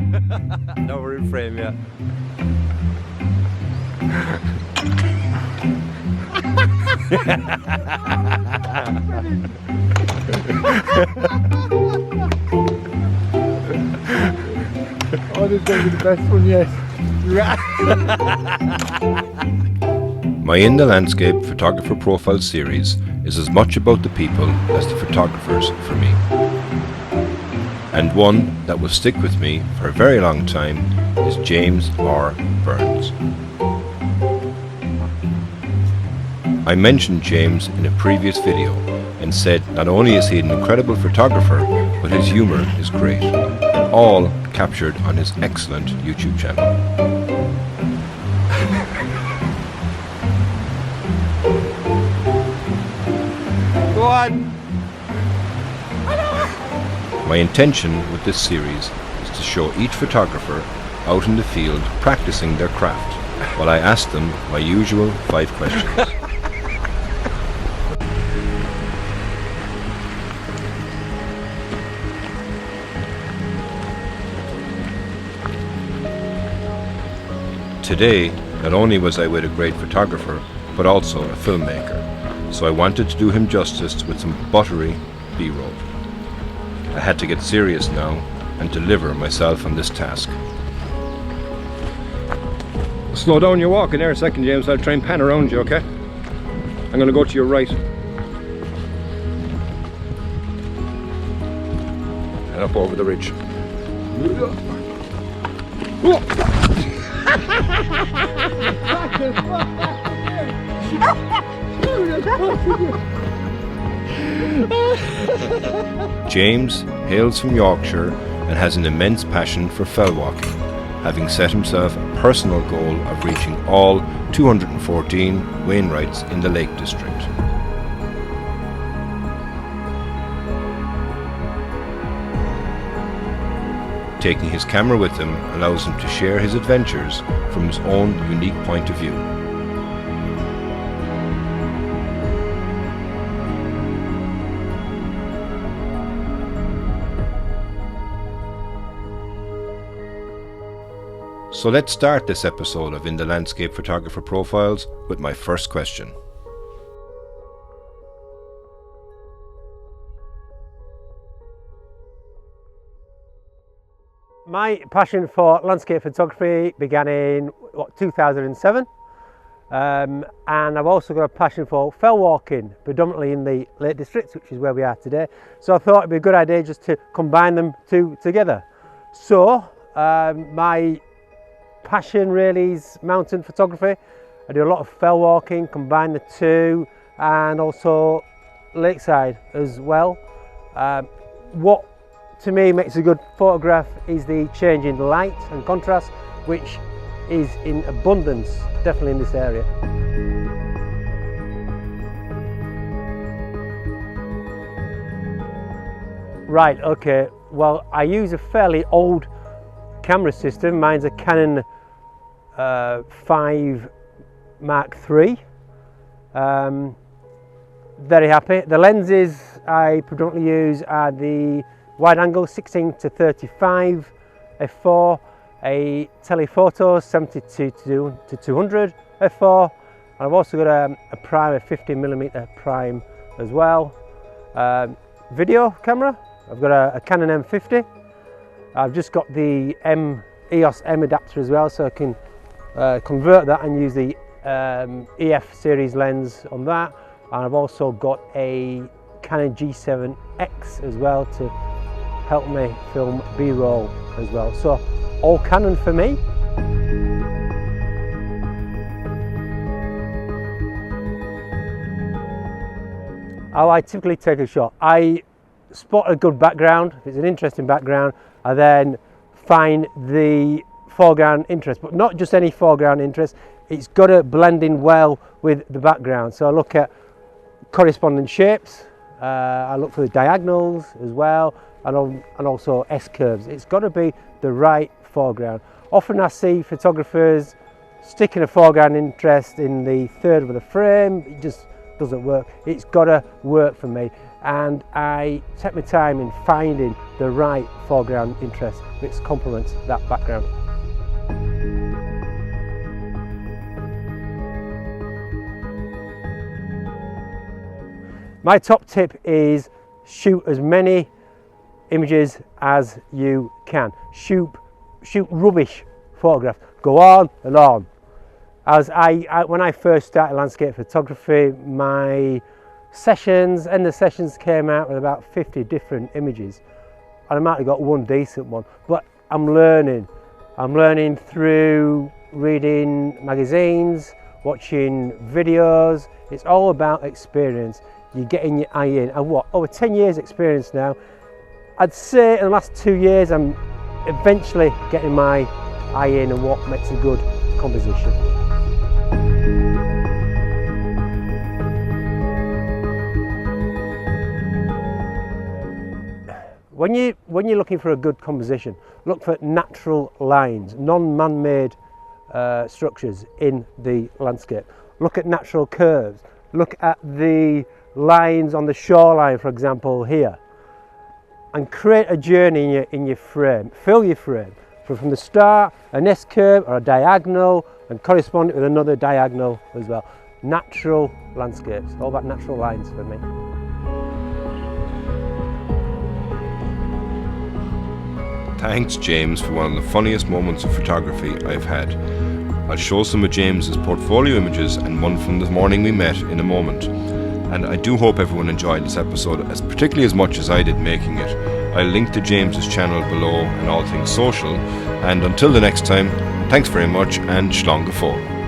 Now we're in frame, yeah. Oh, this is going to be the best one yet. My In the Landscape Photographer Profile series is as much about the people as the photographers for me. And one that will stick with me for a very long time is James R. Burns. I mentioned James in a previous video and said not only is he an incredible photographer, but his humour is great, all captured on his excellent YouTube channel. Go on! My intention with this series is to show each photographer out in the field practicing their craft while I ask them my usual 5 questions. Today, not only was I with a great photographer, but also a filmmaker, so I wanted to do him justice with some buttery B-roll. I had to get serious now and deliver myself on this task. Slow down your walk in there a second, James. I'll try and pan around you, okay? I'm going to go to your right. And up over the ridge. James hails from Yorkshire and has an immense passion for fell walking, having set himself a personal goal of reaching all 214 Wainwrights in the Lake District. Taking his camera with him allows him to share his adventures from his own unique point of view. So let's start this episode of In the Landscape Photographer Profiles with my first question. My passion for landscape photography began in 2007, and I've also got a passion for fell walking, predominantly in the Lake District, which is where we are today. So I thought it'd be a good idea just to combine them two together. So my passion really is mountain photography. I do a lot of fell walking, combine the two, and also lakeside as well. What to me makes a good photograph is the change in light and contrast, which is in abundance definitely in this area. Right, okay, well I use a fairly old camera system. Mine's a Canon 5 Mark III. Very happy. The lenses I predominantly use are the wide angle 16 to 35 f4, a telephoto 72 to 200 f4, and I've also got a prime, a 50mm prime as well. Video camera, I've got a Canon M50. I've just got the EOS M adapter as well, so I can convert that and use the EF series lens on that. And I've also got a Canon G7X as well to help me film B-roll as well. So all Canon for me. How I typically take a shot, I spot a good background. If it's an interesting background, I then find the foreground interest, but not just any foreground interest. It's got to blend in well with the background. So I look at corresponding shapes. I look for the diagonals as well, and also S-curves. It's got to be the right foreground. Often I see photographers sticking a foreground interest in the third of the frame. It just doesn't work. It's got to work for me, and I take my time in finding the right foreground interest which complements that background. My top tip is shoot as many images as you can. Shoot rubbish photographs. Go on and on. When I first started landscape photography, my sessions came out with about 50 different images, and I might have got one decent one. But I'm learning through reading magazines, watching videos. It's all about experience. You're getting your eye in, and over 10 years experience now. I'd say in the last 2 years I'm eventually getting my eye in on what makes a good composition. When you're looking for a good composition, look for natural lines, non-man-made structures in the landscape. Look at natural curves. Look at the lines on the shoreline, for example, here, and create a journey in your frame. Fill your frame from the start, an S-curve or a diagonal, and correspond it with another diagonal as well. Natural landscapes, all about natural lines for me. Thanks James for one of the funniest moments of photography I've had. I'll show some of James's portfolio images and one from the morning we met in a moment. And I do hope everyone enjoyed this episode particularly as much as I did making it. I'll link to James's channel below and all things social. And until the next time, thanks very much and Slán go fóill.